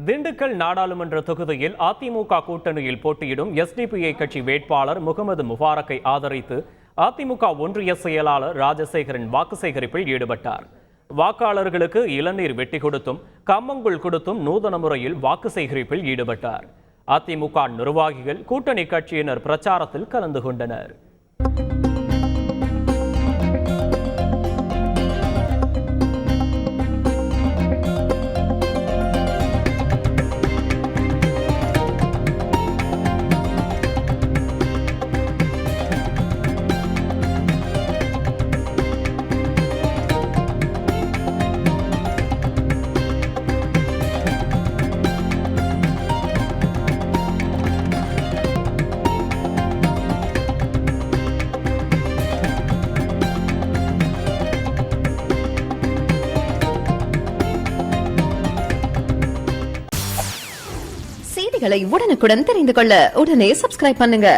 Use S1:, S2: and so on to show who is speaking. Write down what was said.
S1: திண்டுக்கல் நாடாளுமன்ற தொகுதியில் அதிமுக கூட்டணியில் போட்டியிடும் எஸ்டிபிஐ கட்சி வேட்பாளர் முகமது முபாரக்கை ஆதரித்து அதிமுக ஒன்றிய செயலாளர் ராஜசேகரன் வாக்கு சேகரிப்பில் ஈடுபட்டார். வாக்காளர்களுக்கு இளநீர் வெட்டி கொடுத்தும் கம்மங்கூழ் கொடுத்தும் நூதன முறையில் வாக்கு சேகரிப்பில் ஈடுபட்டார். அதிமுக நிர்வாகிகள் கூட்டணி கட்சியினர் பிரச்சாரத்தில் கலந்து கொண்டனர்.
S2: செய்திகளை உடனுக்குடன் தெரிந்து கொள்ள உடனே சப்ஸ்கிரைப் பண்ணுங்க.